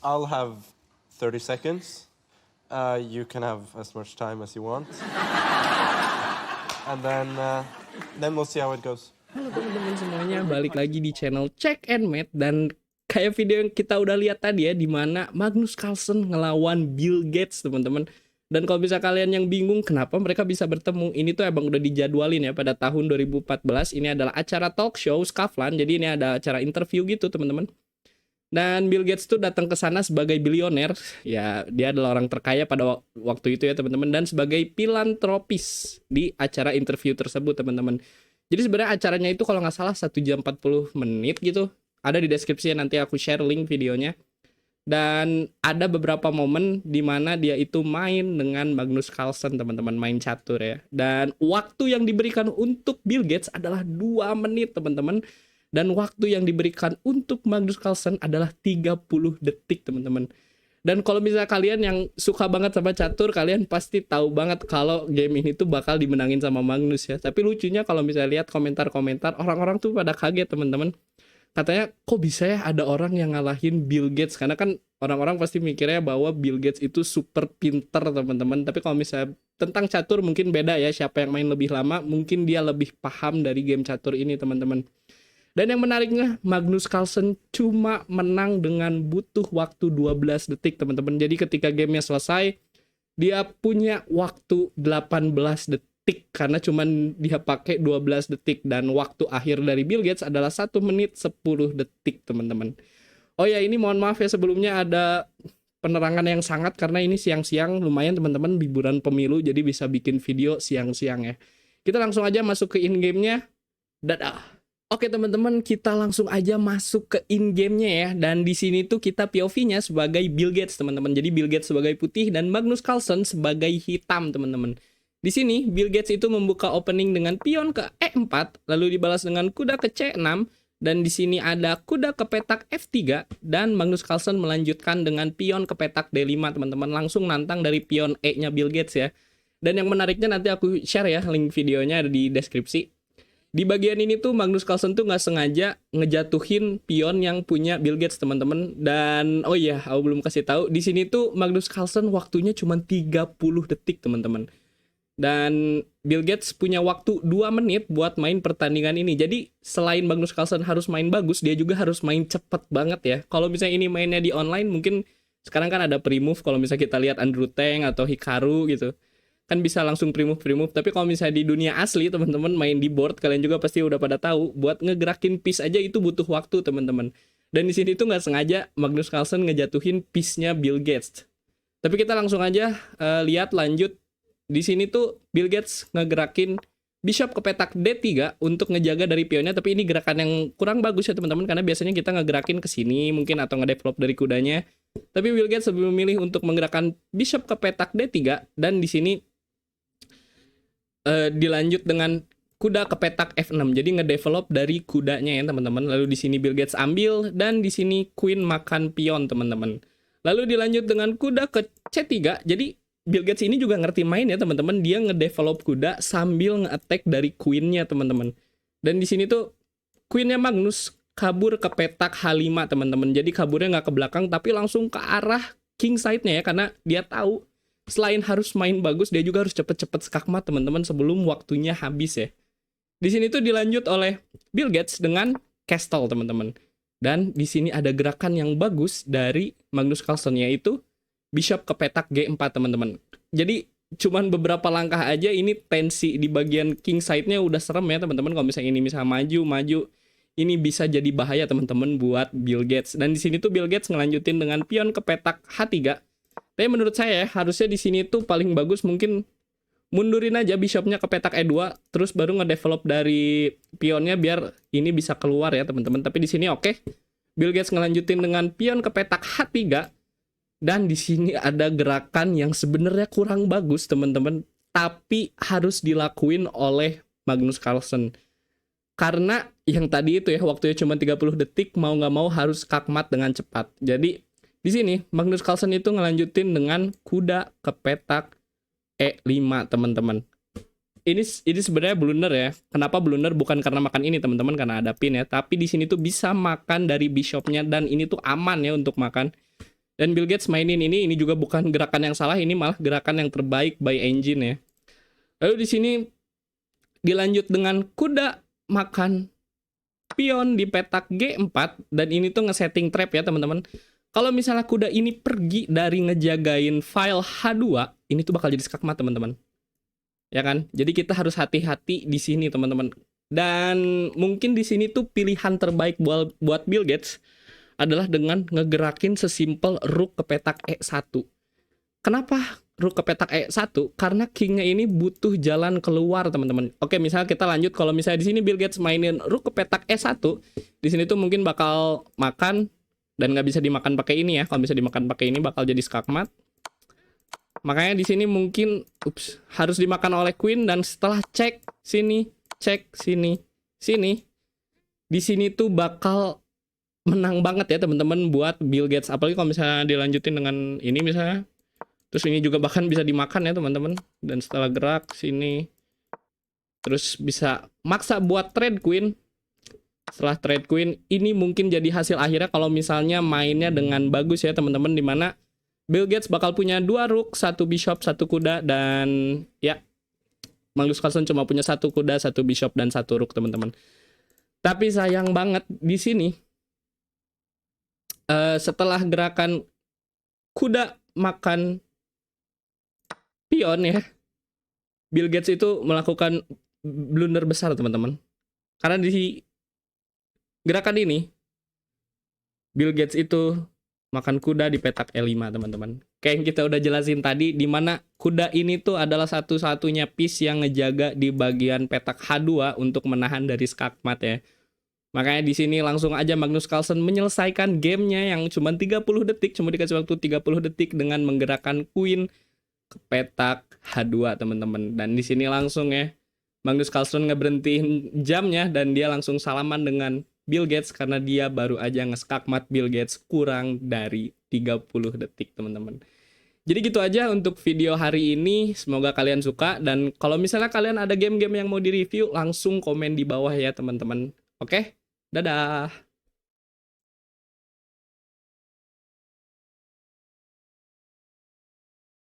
I'll have 30 seconds. You can have as much time as you want. And then we'll see how it goes. Halo teman-teman semuanya, balik lagi di channel Check and Mate. Dan kayak video yang kita udah lihat tadi ya, dimana Magnus Carlsen ngelawan Bill Gates teman-teman. Dan kalau bisa kalian yang bingung kenapa mereka bisa bertemu, ini tuh emang udah dijadwalin ya pada tahun 2014. Ini adalah acara talk show Skavlan, jadi ini ada acara interview gitu teman-teman. Dan Bill Gates tuh datang ke sana sebagai bilioner, ya dia adalah orang terkaya pada waktu itu ya teman-teman, dan sebagai filantropis di acara interview tersebut teman-teman. Jadi sebenarnya acaranya itu kalau nggak salah 1 jam 40 menit gitu, ada di deskripsi nanti aku share link videonya. Dan ada beberapa momen di mana dia itu main dengan Magnus Carlsen teman-teman, main catur ya. Dan waktu yang diberikan untuk Bill Gates adalah 2 menit teman-teman. Dan waktu yang diberikan untuk Magnus Carlsen adalah 30 detik teman-teman. Dan kalau misalnya kalian yang suka banget sama catur, kalian pasti tahu banget kalau game ini tuh bakal dimenangin sama Magnus ya. Tapi lucunya kalau misalnya lihat komentar-komentar, orang-orang tuh pada kaget teman-teman. Katanya kok bisa ya ada orang yang ngalahin Bill Gates. Karena kan orang-orang pasti mikirnya bahwa Bill Gates itu super pinter teman-teman. Tapi kalau misalnya tentang catur mungkin beda ya, siapa yang main lebih lama, mungkin dia lebih paham dari game catur ini teman-teman. Dan yang menariknya, Magnus Carlsen cuma menang dengan butuh waktu 12 detik, teman-teman. Jadi ketika gamenya selesai, dia punya waktu 18 detik, karena cuma dia pakai 12 detik. Dan waktu akhir dari Bill Gates adalah 1 menit 10 detik, teman-teman. Oh ya, ini mohon maaf ya, sebelumnya ada penerangan yang sangat, karena ini siang-siang, lumayan teman-teman, liburan pemilu, jadi bisa bikin video siang-siang ya. Kita langsung aja masuk ke in-game-nya. Dadah! Oke teman-teman, kita langsung aja masuk ke in-game-nya ya. Dan di sini tuh kita POV-nya sebagai Bill Gates teman-teman. Jadi Bill Gates sebagai putih dan Magnus Carlsen sebagai hitam teman-teman. Di sini Bill Gates itu membuka opening dengan pion ke E4, lalu dibalas dengan kuda ke C6, dan di sini ada kuda ke petak F3, dan Magnus Carlsen melanjutkan dengan pion ke petak D5 teman-teman. Langsung nantang dari pion E-nya Bill Gates ya. Dan yang menariknya nanti aku share ya, link videonya ada di deskripsi. Di bagian ini tuh Magnus Carlsen tuh nggak sengaja ngejatuhin pion yang punya Bill Gates teman-teman. Dan oh iya, aku belum kasih tahu di sini tuh Magnus Carlsen waktunya cuma 30 detik teman-teman. Dan Bill Gates punya waktu 2 menit buat main pertandingan ini. Jadi selain Magnus Carlsen harus main bagus, dia juga harus main cepet banget ya. Kalau misalnya ini mainnya di online, mungkin sekarang kan ada pre-move, kalau misalnya kita lihat Andrew Tang atau Hikaru gitu, kan bisa langsung pre-move. Tapi kalau misalnya di dunia asli teman-teman main di board, kalian juga pasti udah pada tahu buat ngegerakin piece aja itu butuh waktu teman-teman. Dan di sini tuh nggak sengaja Magnus Carlsen ngejatuhin piece-nya Bill Gates. Tapi kita langsung aja lihat lanjut. Di sini tuh Bill Gates ngegerakin bishop ke petak D3 untuk ngejaga dari pionnya, tapi ini gerakan yang kurang bagus ya teman-teman, karena biasanya kita ngegerakin ke sini mungkin atau ngedevelop dari kudanya. Tapi Bill Gates lebih memilih untuk menggerakkan bishop ke petak D3, dan di sini dilanjut dengan kuda ke petak F6. Jadi ngedevelop dari kudanya ya teman-teman. Lalu di sini Bill Gates ambil, dan di sini Queen makan pion teman-teman. Lalu dilanjut dengan kuda ke C3. Jadi Bill Gates ini juga ngerti main ya teman-teman. Dia ngedevelop kuda sambil nge-attack dari Queen-nya teman-teman. Dan di sini tuh Queen-nya Magnus kabur ke petak H5 teman-teman. Jadi kaburnya nggak ke belakang tapi langsung ke arah king side-nya ya, karena dia tahu selain harus main bagus, dia juga harus cepet-cepet skakmat teman-teman sebelum waktunya habis ya. Di sini tuh dilanjut oleh Bill Gates dengan castle teman-teman. Dan di sini ada gerakan yang bagus dari Magnus Carlsen, yaitu bishop ke petak G4 teman-teman. Jadi cuman beberapa langkah aja ini tensi di bagian king side-nya udah serem ya teman-teman. Kalau misalnya ini misalnya maju, ini bisa jadi bahaya teman-teman buat Bill Gates. Dan di sini tuh Bill Gates ngelanjutin dengan pion ke petak H3. Tapi menurut saya harusnya di sini tuh paling bagus mungkin mundurin aja bishopnya ke petak E2, terus baru ngedevelop dari pionnya biar ini bisa keluar ya teman-teman. Tapi di sini oke. Bill Gates ngelanjutin dengan pion ke petak H3, dan di sini ada gerakan yang sebenarnya kurang bagus teman-teman, tapi harus dilakuin oleh Magnus Carlsen. Karena yang tadi itu ya waktunya cuma 30 detik, mau nggak mau harus skakmat dengan cepat. Jadi di sini Magnus Carlsen itu ngelanjutin dengan kuda ke petak E5 teman-teman. Ini sebenarnya blunder ya. Kenapa blunder? Bukan karena makan ini teman-teman, karena ada pin ya. Tapi di sini tuh bisa makan dari bishopnya, dan ini tuh aman ya untuk makan. Dan Bill Gates mainin ini juga bukan gerakan yang salah, ini malah gerakan yang terbaik by engine ya. Lalu di sini dilanjut dengan kuda makan pion di petak G4, dan ini tuh ngesetting trap ya teman-teman. Kalau misalnya kuda ini pergi dari ngejagain file H2, ini tuh bakal jadi skakmat teman-teman. Ya kan? Jadi kita harus hati-hati di sini teman-teman. Dan mungkin di sini tuh pilihan terbaik buat Bill Gates adalah dengan ngegerakin sesimpel rook ke petak E1. Kenapa rook ke petak E1? Karena kingnya ini butuh jalan keluar teman-teman. Oke, misalnya kita lanjut, kalau misalnya di sini Bill Gates mainin rook ke petak E1, di sini tuh mungkin bakal makan dan nggak bisa dimakan pakai ini ya. Kalau bisa dimakan pakai ini bakal jadi skakmat. Makanya di sini mungkin harus dimakan oleh queen, dan setelah cek sini, cek sini, sini. Di sini tuh bakal menang banget ya teman-teman buat Bill Gates, apalagi kalau misalnya dilanjutin dengan ini misalnya, terus ini juga bahkan bisa dimakan ya teman-teman. Dan setelah gerak sini, terus bisa maksa buat trade queen. Setelah trade queen, ini mungkin jadi hasil akhirnya kalau misalnya mainnya dengan bagus ya teman-teman, dimana Bill Gates bakal punya 2 rook, 1 bishop, 1 kuda, dan ya Magnus Carlsen cuma punya 1 kuda, 1 bishop, dan 1 rook teman-teman. Tapi sayang banget di sini, setelah gerakan kuda makan pion ya, Bill Gates itu melakukan blunder besar teman-teman. Karena di gerakan ini Bill Gates itu makan kuda di petak E5 teman-teman. Kayak yang kita udah jelasin tadi, dimana kuda ini tuh adalah satu-satunya piece yang ngejaga di bagian petak H2 untuk menahan dari skakmat ya. Makanya di sini langsung aja Magnus Carlsen menyelesaikan gamenya yang cuma 30 detik, cuma dikasih waktu 30 detik dengan menggerakkan queen ke petak H2 teman-teman. Dan di sini langsung ya Magnus Carlsen ngeberhentiin jamnya, dan dia langsung salaman dengan Bill Gates karena dia baru aja ngeskakmat Bill Gates kurang dari 30 detik teman-teman. Jadi gitu aja untuk video hari ini, semoga kalian suka, dan kalau misalnya kalian ada game-game yang mau di-review langsung komen di bawah ya teman-teman. Oke? Dadah!